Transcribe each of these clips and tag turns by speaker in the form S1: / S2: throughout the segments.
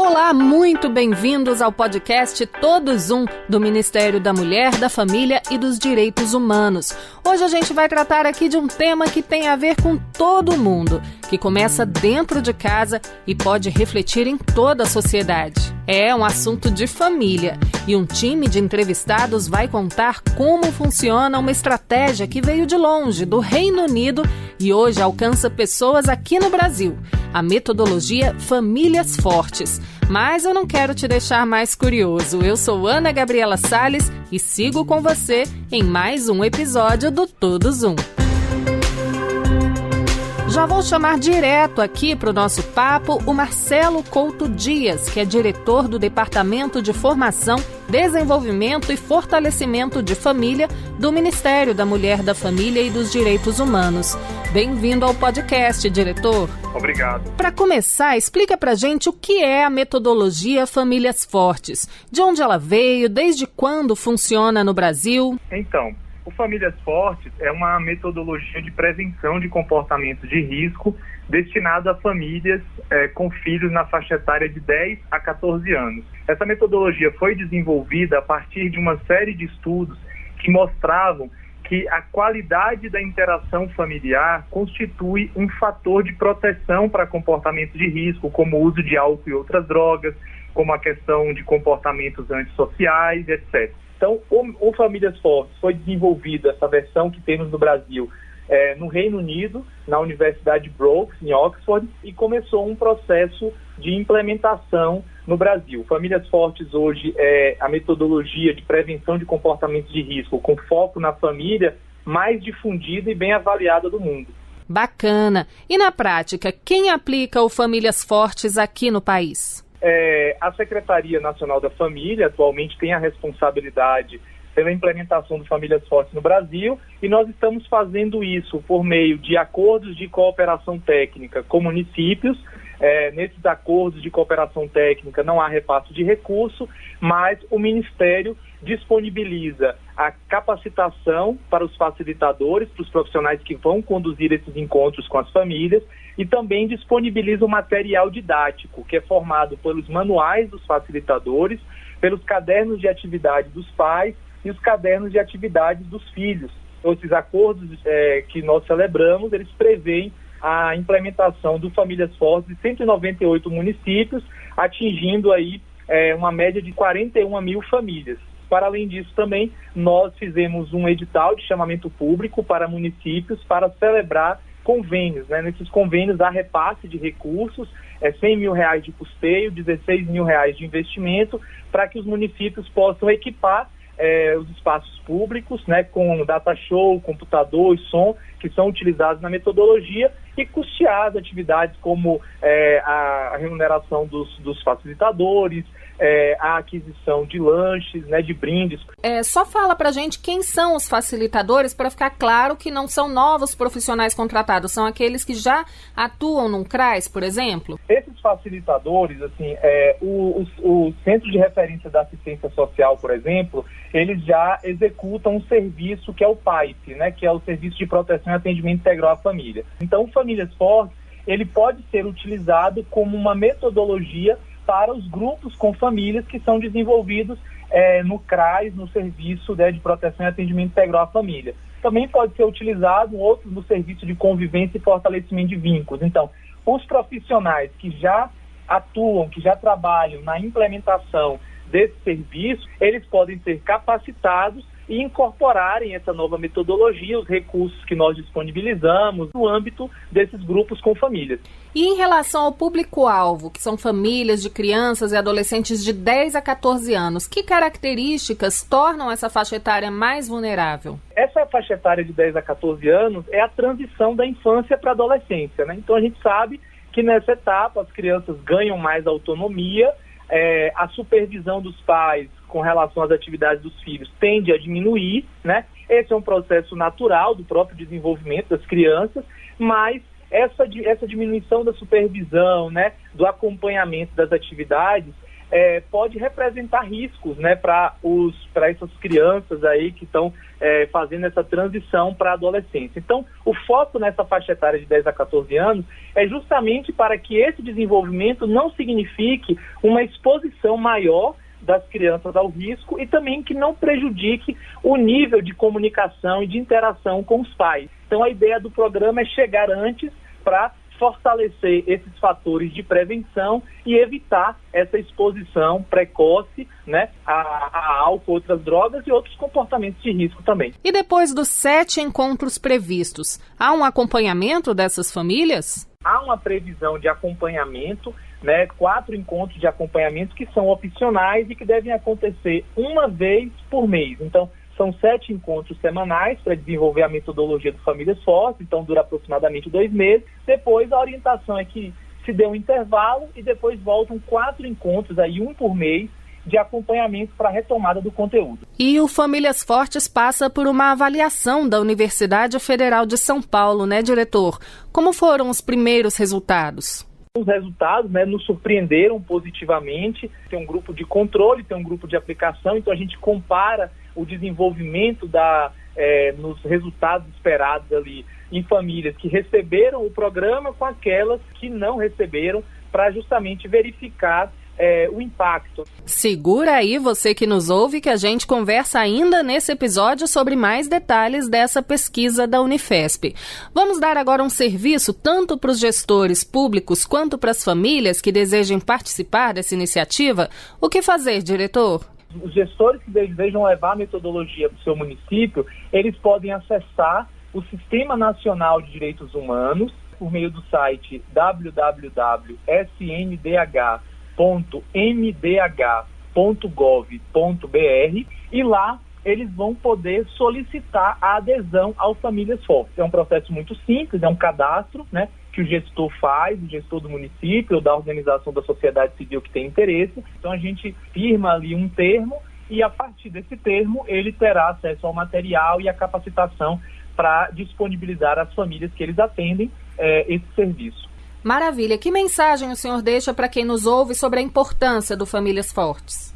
S1: Olá, muito bem-vindos ao podcast Todos Um, do Ministério da Mulher, da Família e dos Direitos Humanos. Hoje a gente vai tratar aqui de um tema que tem a ver com todo mundo, que começa dentro de casa e pode refletir em toda a sociedade. É um assunto de família e um time de entrevistados vai contar como funciona uma estratégia que veio de longe, do Reino Unido, e hoje alcança pessoas aqui no Brasil. A metodologia Famílias Fortes. Mas eu não quero te deixar mais curioso. Eu sou Ana Gabriela Salles e sigo com você em mais um episódio do Todos Um. Já vou chamar direto aqui para o nosso papo o Marcelo Couto Dias, que é diretor do Departamento de Formação, Desenvolvimento e Fortalecimento de Família do Ministério da Mulher, da Família e dos Direitos Humanos. Bem-vindo ao podcast, diretor.
S2: Obrigado.
S1: Para começar, explica pra gente o que é a metodologia Famílias Fortes, de onde ela veio, desde quando funciona no Brasil.
S2: Então, o Famílias Fortes é uma metodologia de prevenção de comportamentos de risco destinado a famílias com filhos na faixa etária de 10 a 14 anos. Essa metodologia foi desenvolvida a partir de uma série de estudos que mostravam que a qualidade da interação familiar constitui um fator de proteção para comportamentos de risco, como o uso de álcool e outras drogas, como a questão de comportamentos antissociais, etc. Então, o Famílias Fortes foi desenvolvido, essa versão que temos no Brasil, no Reino Unido, na Universidade Brookes, em Oxford, e começou um processo de implementação no Brasil. Famílias Fortes hoje é a metodologia de prevenção de comportamentos de risco com foco na família mais difundida e bem avaliada do mundo.
S1: Bacana. E na prática, quem aplica o Famílias Fortes aqui no país?
S2: A Secretaria Nacional da Família atualmente tem a responsabilidade pela implementação do Famílias Fortes no Brasil, e nós estamos fazendo isso por meio de acordos de cooperação técnica com municípios. Nesses acordos de cooperação técnica não há repasse de recurso, mas o Ministério disponibiliza a capacitação para os facilitadores, para os profissionais que vão conduzir esses encontros com as famílias, e também disponibiliza o material didático, que é formado pelos manuais dos facilitadores, pelos cadernos de atividade dos pais e os cadernos de atividades dos filhos. Então, esses acordos que nós celebramos, eles prevêem a implementação do Famílias Fortes de 198 municípios, atingindo aí uma média de 41 mil famílias. Para além disso, também nós fizemos um edital de chamamento público para municípios para celebrar convênios. Nesses convênios há repasse de recursos, R$100 mil de custeio, R$16 mil de investimento, para que os municípios possam equipar os espaços públicos, com data show, computador e som, que são utilizados na metodologia, e custear as atividades como a remuneração dos facilitadores, a aquisição de lanches, de brindes.
S1: Só fala pra gente quem são os facilitadores, para ficar claro que não são novos profissionais contratados, são aqueles que já atuam num CRAS, por exemplo?
S2: Esses facilitadores, o Centro de Referência da Assistência Social, por exemplo, eles já executam um serviço que é o PAIP, que é o Serviço de Proteção e Atendimento Integral à Família. Então, o Famílias Fortes, ele pode ser utilizado como uma metodologia para os grupos com famílias que são desenvolvidos no CRAS, no Serviço de Proteção e Atendimento Integral à Família. Também pode ser utilizado outros no Serviço de Convivência e Fortalecimento de Vínculos. Então, os profissionais que já atuam, que já trabalham na implementação desse serviço, eles podem ser capacitados e incorporarem essa nova metodologia, os recursos que nós disponibilizamos no âmbito desses grupos com famílias.
S1: E em relação ao público-alvo, que são famílias de crianças e adolescentes de 10 a 14 anos, que características tornam essa faixa etária mais vulnerável?
S2: Essa faixa etária de 10 a 14 anos é a transição da infância para a adolescência, Então a gente sabe que nessa etapa as crianças ganham mais autonomia, a supervisão dos pais com relação às atividades dos filhos tende a diminuir, Esse é um processo natural do próprio desenvolvimento das crianças, mas essa diminuição da supervisão, do acompanhamento das atividades, pode representar riscos, né, para essas crianças aí que estão fazendo essa transição para a adolescência. Então, o foco nessa faixa etária de 10 a 14 anos é justamente para que esse desenvolvimento não signifique uma exposição maior das crianças ao risco e também que não prejudique o nível de comunicação e de interação com os pais. Então, a ideia do programa é chegar antes para fortalecer esses fatores de prevenção e evitar essa exposição precoce, né, a álcool, outras drogas e outros comportamentos de risco também.
S1: E depois dos 7 encontros previstos, há um acompanhamento dessas famílias?
S2: Há uma previsão de acompanhamento, né, 4 encontros de acompanhamento que são opcionais e que devem acontecer uma vez por mês. Então, são 7 encontros semanais para desenvolver a metodologia do Famílias Fortes, então dura aproximadamente 2 meses. Depois a orientação é que se dê um intervalo e depois voltam 4 encontros, aí um por mês, de acompanhamento para a retomada do conteúdo.
S1: E o Famílias Fortes passa por uma avaliação da Universidade Federal de São Paulo, né, diretor? Como foram os primeiros resultados?
S2: Os resultados, né, nos surpreenderam positivamente. Tem um grupo de controle, tem um grupo de aplicação, então a gente compara o desenvolvimento nos resultados esperados ali em famílias que receberam o programa com aquelas que não receberam, para justamente verificar o impacto.
S1: Segura aí você que nos ouve, que a gente conversa ainda nesse episódio sobre mais detalhes dessa pesquisa da Unifesp. Vamos dar agora um serviço tanto para os gestores públicos quanto para as famílias que desejem participar dessa iniciativa. O que fazer, diretor?
S2: Os gestores que desejam levar a metodologia para o seu município, eles podem acessar o Sistema Nacional de Direitos Humanos por meio do site www.sndh.mdh.gov.br e lá eles vão poder solicitar a adesão ao Famílias Fortes. É um processo muito simples, é um cadastro, né, que o gestor faz, o gestor do município ou da organização da sociedade civil que tem interesse. Então a gente firma ali um termo e a partir desse termo ele terá acesso ao material e à capacitação para disponibilizar às famílias que eles atendem esse serviço.
S1: Maravilha. Que mensagem o senhor deixa para quem nos ouve sobre a importância do Famílias Fortes?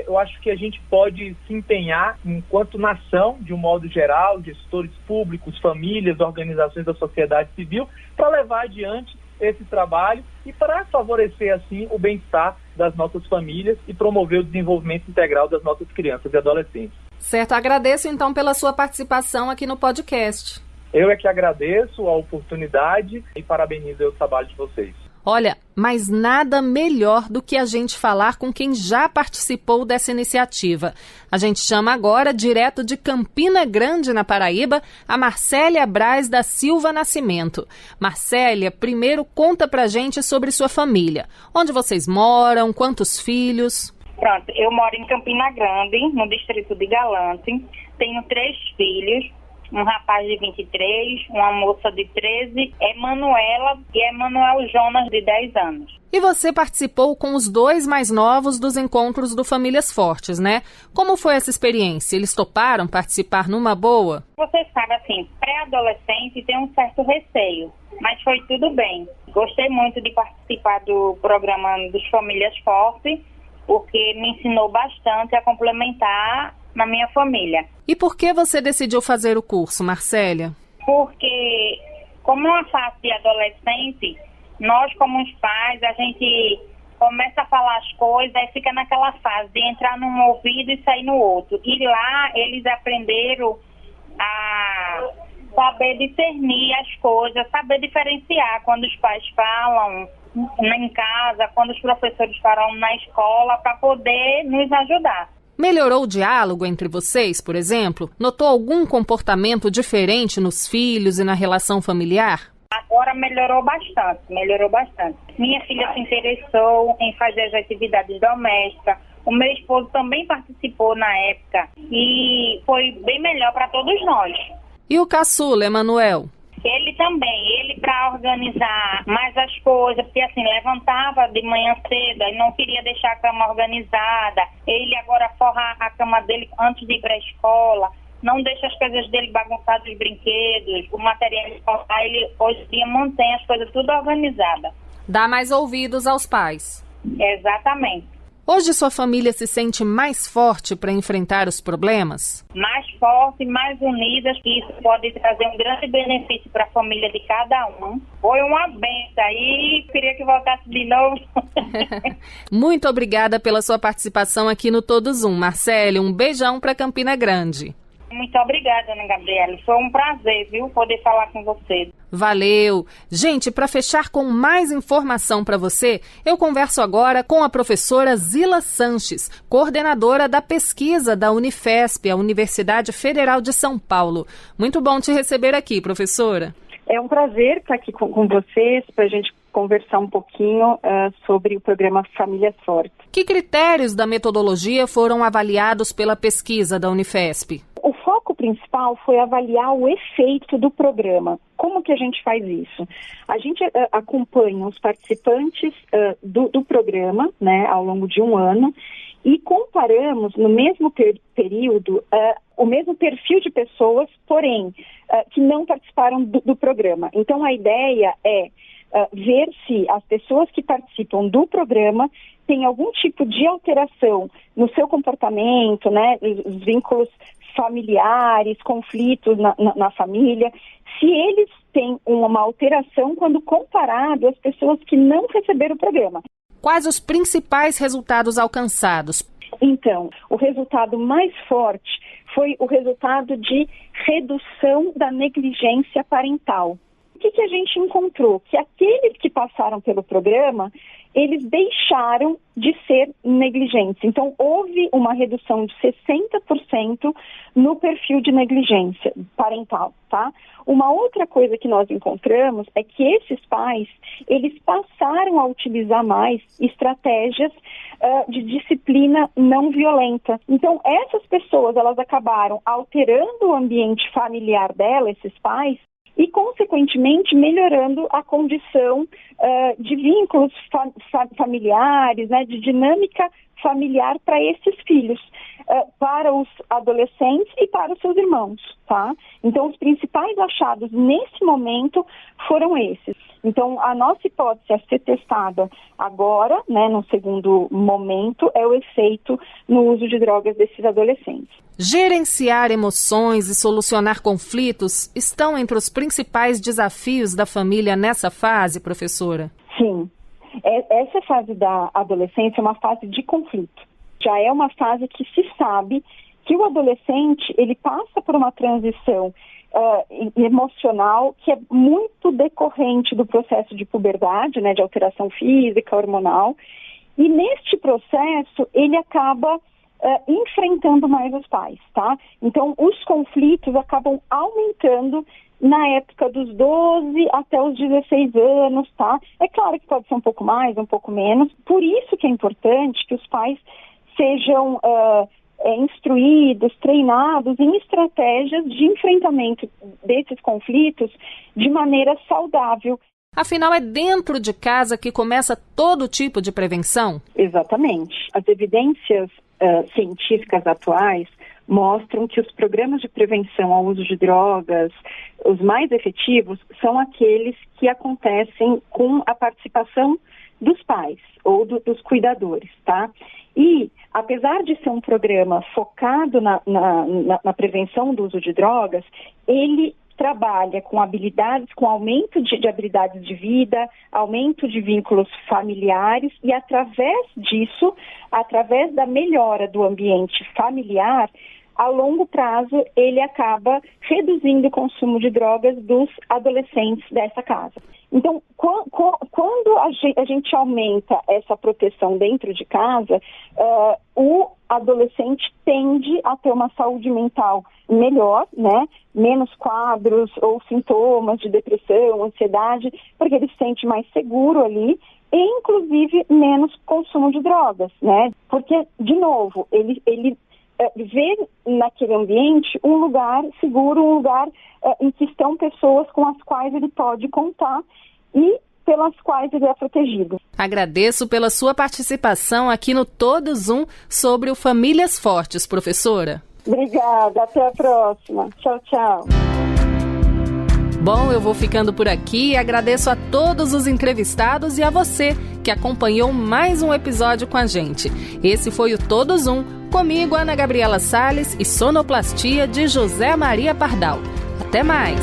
S2: Eu acho que a gente pode se empenhar, enquanto nação, de um modo geral, gestores públicos, famílias, organizações da sociedade civil, para levar adiante esse trabalho e para favorecer, assim, o bem-estar das nossas famílias e promover o desenvolvimento integral das nossas crianças e adolescentes.
S1: Certo, agradeço então pela sua participação aqui no podcast.
S2: Eu é que agradeço a oportunidade e parabenizo o trabalho de vocês.
S1: Olha, mas nada melhor do que a gente falar com quem já participou dessa iniciativa. A gente chama agora, direto de Campina Grande, na Paraíba, a Marcélia Braz da Silva Nascimento. Marcélia, primeiro conta pra gente sobre sua família. Onde vocês moram, quantos filhos?
S3: Pronto, eu moro em Campina Grande, no distrito de Galante. Tenho 3 filhos. Um rapaz de 23, uma moça de 13, Emanuela e Emanuel Jonas, de 10 anos.
S1: E você participou com os 2 mais novos dos encontros do Famílias Fortes, né? Como foi essa experiência? Eles toparam participar numa boa?
S3: Você sabe, assim, pré-adolescente tem um certo receio, mas foi tudo bem. Gostei muito de participar do programa dos Famílias Fortes, porque me ensinou bastante a complementar na minha família.
S1: E por que você decidiu fazer o curso, Marcélia?
S3: Porque, como é uma fase de adolescente, nós como os pais, a gente começa a falar as coisas e fica naquela fase de entrar num ouvido e sair no outro. E lá eles aprenderam a saber discernir as coisas, saber diferenciar quando os pais falam em casa, quando os professores falam na escola, para poder nos ajudar.
S1: Melhorou o diálogo entre vocês, por exemplo? Notou algum comportamento diferente nos filhos e na relação familiar?
S3: Agora melhorou bastante. Minha filha se interessou em fazer as atividades domésticas. O meu esposo também participou na época e foi bem melhor para todos nós.
S1: E o caçula, Emanuel?
S3: Ele também, ele para organizar mais as coisas, porque assim, levantava de manhã cedo e não queria deixar a cama organizada. Ele agora forra a cama dele antes de ir para a escola, não deixa as coisas dele bagunçadas, os brinquedos, o material escolar, ele hoje em dia mantém as coisas tudo organizadas.
S1: Dá mais ouvidos aos pais.
S3: Exatamente.
S1: Hoje sua família se sente mais forte para enfrentar os problemas?
S3: Mais forte, mais unidas, que isso pode trazer um grande benefício para a família de cada um. Foi uma benção aí, queria que voltasse de novo.
S1: Muito obrigada pela sua participação aqui no Todos Um. Marcele, um beijão para Campina Grande.
S3: Muito obrigada, Ana Gabriela. Foi um prazer, viu, poder falar com você.
S1: Valeu! Gente, para fechar com mais informação para você, eu converso agora com a professora Zila Sanches, coordenadora da pesquisa da Unifesp, a Universidade Federal de São Paulo. Muito bom te receber aqui, professora.
S4: É um prazer estar aqui com vocês para a gente conversar um pouquinho sobre o programa Famílias Fortes.
S1: Que critérios da metodologia foram avaliados pela pesquisa da Unifesp?
S4: O foco principal foi avaliar o efeito do programa. Como que a gente faz isso? A gente acompanha os participantes do programa, né, ao longo de um ano, e comparamos no mesmo período o mesmo perfil de pessoas, porém, que não participaram do programa. Então, a ideia é ver se as pessoas que participam do programa têm algum tipo de alteração no seu comportamento, né, os vínculos familiares, conflitos na família, se eles têm uma alteração quando comparado às pessoas que não receberam o programa.
S1: Quais os principais resultados alcançados?
S4: Então, o resultado mais forte foi o resultado de redução da negligência parental. O que a gente encontrou? Que aqueles que passaram pelo programa, eles deixaram de ser negligentes. Então, houve uma redução de 60% no perfil de negligência parental, tá? Uma outra coisa que nós encontramos é que esses pais, eles passaram a utilizar mais estratégias de disciplina não violenta. Então, essas pessoas, elas acabaram alterando o ambiente familiar dela, esses pais, e, consequentemente, melhorando a condição de vínculos familiares, né, de dinâmica familiar para esses filhos, para os adolescentes e para os seus irmãos, tá? Então, os principais achados nesse momento foram esses. Então, a nossa hipótese a ser testada agora, né, no segundo momento, é o efeito no uso de drogas desses adolescentes.
S1: Gerenciar emoções e solucionar conflitos estão entre os principais desafios da família nessa fase, professora?
S4: Sim. Essa fase da adolescência é uma fase de conflito. Já é uma fase que se sabe que o adolescente, ele passa por uma transição emocional que é muito decorrente do processo de puberdade, né, de alteração física, hormonal, e neste processo ele acaba enfrentando mais os pais, tá? Então, os conflitos acabam aumentando na época dos 12 até os 16 anos, tá? É claro que pode ser um pouco mais, um pouco menos. Por isso que é importante que os pais sejam instruídos, treinados em estratégias de enfrentamento desses conflitos de maneira saudável.
S1: Afinal, é dentro de casa que começa todo tipo de prevenção?
S4: Exatamente. As evidências científicas atuais mostram que os programas de prevenção ao uso de drogas, os mais efetivos, são aqueles que acontecem com a participação dos pais ou dos cuidadores, tá? E, apesar de ser um programa focado na prevenção do uso de drogas, ele trabalha com habilidades, com aumento de habilidades de vida, aumento de vínculos familiares e, através disso, através da melhora do ambiente familiar, a longo prazo, ele acaba reduzindo o consumo de drogas dos adolescentes dessa casa. Então, quando a gente aumenta essa proteção dentro de casa, o adolescente tende a ter uma saúde mental melhor, né? Menos quadros ou sintomas de depressão, ansiedade, porque ele se sente mais seguro ali e, inclusive, menos consumo de drogas, né? Porque, de novo, ele ver naquele ambiente um lugar seguro, um lugar em que estão pessoas com as quais ele pode contar e pelas quais ele é protegido.
S1: Agradeço pela sua participação aqui no Todos Um sobre o Famílias Fortes, professora.
S4: Obrigada, até a próxima. Tchau, tchau.
S1: Bom, eu vou ficando por aqui e agradeço a todos os entrevistados e a você que acompanhou mais um episódio com a gente. Esse foi o Todos Um, comigo, Ana Gabriela Salles, e sonoplastia de José Maria Pardal. Até mais!